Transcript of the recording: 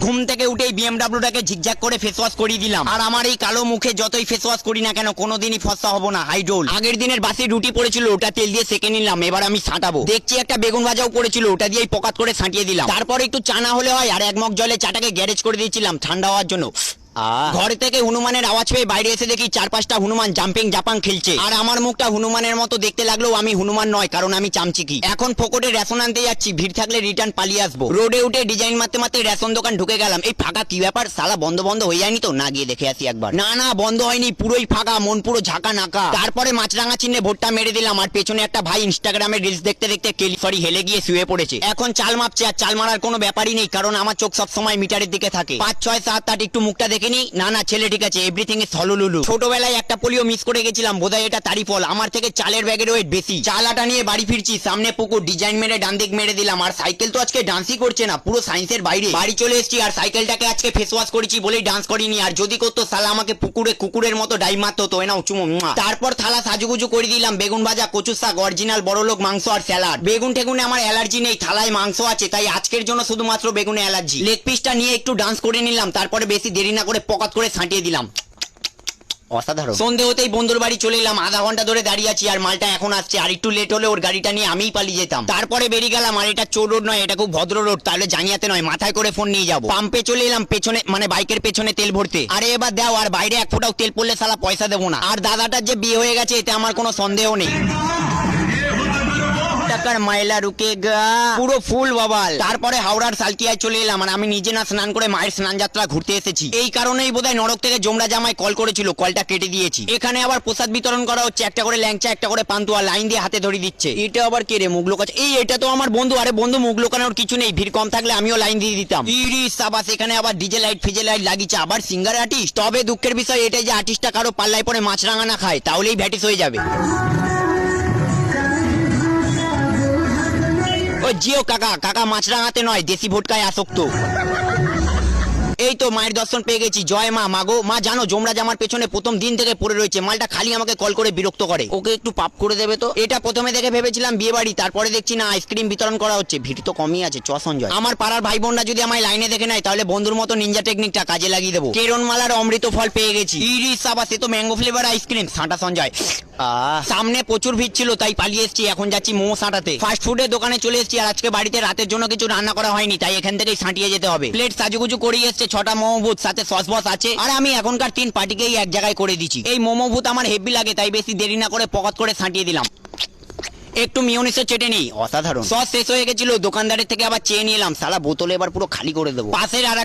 ঘুম থেকে উঠেই বিএমডাব্লিউটাকে ঝিকঝাক করে ফেস ওয়াশ করিয়ে দিলাম। আর আমার এই কালো মুখে যতই ফেস ওয়াশ করি না কেন কোনোদিনই ফর্সা হবো না। হাইড্রোল আগের দিনের বাসি রুটি পড়েছিল, ওটা তেল দিয়ে সেকে নিলাম। এবার আমি ছাঁটাবো। দেখছি একটা বেগুন ভাজাও পড়েছিল, ওটা দিয়েই পকাত করে ছাঁটিয়ে দিলাম। তারপর একটু চা না হলে হয়, আর এক মগ জলে চাটাকে গ্যারেজ করে দিয়েছিলাম ঠান্ডা হওয়ার জন্য। ঘর থেকে হনুমানের আওয়াজ পেয়ে বাইরে এসে দেখি 4-5টা হনুমান জাম্পিং জাপাং খেলছে। আর আমার মুখটা হনুমানের মতো দেখতে লাগলেও আমি হনুমান নয়, কারণ আমি চামচিকি। এখন ফোকটে রেশন আনতে যাচ্ছি, ভিড় থাকলে রিটার্ন পালিয়ে আসবো। রোডে উঠে ডিজাইন মারতে মারতে রেশন দোকান ঢুকে গেলাম। এই ফাঁকা কি ব্যাপার, সালা বন্ধ বন্ধ হয়ে যায়নি তো? না গিয়ে দেখে আসি একবার। না বন্ধ হয়নি, পুরোই ফাঁকা, মন পুরো ঝাঁকা নাকা। তারপরে মাছরাঙা চিহ্নে ভোটটা মেরে দিলাম। আর পেছনে একটা ভাই ইনস্টাগ্রামে রিলস দেখতে দেখতে হেলে গিয়ে শুয়ে পড়েছে। এখন চাল মাপছে, আর চাল মারার কোনো ব্যাপারই নেই, কারণ আমার চোখ সবসময় মিটারের দিকে থাকে। 5, 6, 7, 8 একটু মুখটা দেখে নি। না ছেলে ঠিক আছে, এভরিথিং ইজ হলুলুলু। ছোটবেলায় একটা পোলিও মিস করে গেছিলাম, বোধহয় এটা তারই ফল। আমার থেকে চালের ব্যাগের ওয়েট বেশি। চাল আটা নিয়ে বাড়ি ফিরছি, সামনে পুকুর, ডিজাইন মেরে ডান দিক মেরে দিলাম। আর সাইকেল তো আজকে ডান্সই করছে না, পুরো সায়েন্সের বাইরে। বাড়ি চলে এসেছি, আর সাইকেলটাকে আজকে ফেস ওয়াশ করেছি বলেই ডান্স করিনি। আর যদি করতো সালা আমাকে পুকুরে কুকুরের মতো ডাই মারতো তো। এনাও চুমু। তারপর থালা সাজুগুজু করে দিলাম। বেগুন ভাজা, কচুর শাক, অরিজিনাল বড়লোক মাংস আর স্যালাড। বেগুন টেগুনে আমার অ্যালার্জি নেই, থালায় মাংস আছে, তাই আজকের জন্য শুধুমাত্র বেগুনে অ্যালার্জি। লেগ পিসটা নিয়ে একটু ডান্স করে নিলাম। তারপরে বেশি দেরি না করে পকাত করে ছাঁটিয়ে দিলাম। অসাধারণ। সন্ধে হতেই বন্ধুর বাড়ি চলে এলাম। আধা ঘন্টা ধরে দাঁড়িয়ে আছি, আর মালটা এখন আসছে। আর একটু লেট হলে ওর গাড়িটা নিয়ে আমিই পালিয়ে যেতাম। তারপরে বেরিয়ে গেলাম। আর এটা চোর রোড নয়, এটা খুব ভদ্র রোড, তাহলে জানিয়াতে নয়, মাথায় করে ফোন নিয়ে যাবো। পাম্পে চলে এলাম, পেছনে মানে বাইকের পেছনে তেল ভরতে। আরে এবার দাও, আর বাইরে এক ফোঁটাও তেল পড়লে সালা পয়সা দেবো না। আর দাদাটার যে বিয়ে হয়ে গেছে এতে আমার কোনো সন্দেহ নেই। টাকার মাইলা রুকেগা, পুরো ফুল বাবাল। তারপরে হাওড়ার সালকিয়ায় চলে এলাম। আর আমি নিজে না স্নান করে মায়ের স্নান যাত্রা ঘুরতে এসেছি। এই কারণেই বোধহয় নরক থেকে জমরা জামাই কল করেছিল, কলটা কেটে দিয়েছি। এখানে আবার প্রসাদ বিতরণ করা হচ্ছে, একটা করে ল্যাংচা, একটা করে পান্তুয়া, লাইন দিয়ে হাতে ধরে দিচ্ছে। এটা আবার কে রে, মুখ লোকাচ্ছে? এই এটা তো আমার বন্ধু। আরে বন্ধু, মুখ লোকানোর কিছু নেই, ভিড় কম থাকলে আমিও লাইন দিয়ে দিতাম। ইরিস সাবাস, এখানে আবার ডিজে লাইট ফিজে লাইট লাগিয়েছে, আবার সিঙ্গার আর্টিস্ট। তবে দুঃখের বিষয় এটাই যে আর্টিস্টটা কারো পাল্লায় পরে মাছরাঙা না খায়, তাহলেই ভ্যাটিস হয়ে যাবে। ও জিও কাকা মাছরাঙাতে নয়, দেশি ভোটকায় আসক্ত। এই তো মায়ের দর্শন পেয়ে গেছি। জয় মা। মাগো মা, জানো জমরা জামার পেছনে প্রথম দিন থেকে পড়ে রয়েছে। মালটা খালি আমাকে কল করে বিরক্ত করে। ওকে একটু পাপ করে দেবে তো। এটা প্রথমে দেখে ভেবেছিলাম বিয়ে বাড়ি, তারপরে দেখছি না আইসক্রিম বিতরণ করা হচ্ছে। ভিড় তো কমই আছে। চ সঞ্জয়। আমার পাড়ার ভাই বোনরা যদি আমায় লাইনে দেখে নেয়, তাহলে বন্ধুর মতো নিনজা টেকনিকটা কাজে লাগিয়ে দেবো। কেরনমালার অমৃত ফল পেয়ে গেছি। ইরিস সাবাস, এ তো ম্যাঙ্গো ফ্লেভার আইসক্রিম। সাঁটা সঞ্জয়। সামনে প্রচুর ভিড় ছিল, তাই পালিয়ে এসেছি। এখন যাচ্ছি মোমো সাঁটাতে। ফাস্ট ফুডের দোকানে চলে এসেছি। আর আজকে বাড়িতে রাতের জন্য কিছু রান্না করা হয়নি, তাই এখান থেকেই ছাঁটিয়ে যেতে হবে। প্লেট সাজুগুজু করিয়ে এসছে, 6টা মোমো ভূত, সাথে সস বস আছে। আর আমি এখনকার 3 পার্টিকেই এক জায়গায় করে দিচ্ছি। এই মোমো ভূত আমার হেভি লাগে, তাই বেশি দেরি না করে পকাত করে ছাঁটিয়ে দিলাম। একটু মিওনিসে চেটে নিই। অসাধারণ। সস শেষ হয়ে গেছিল, দোকানদারের থেকে আবার চেয়ে নিলাম। সালা বোতলে এবার পুরো খালি করে দেবো। পাশের আর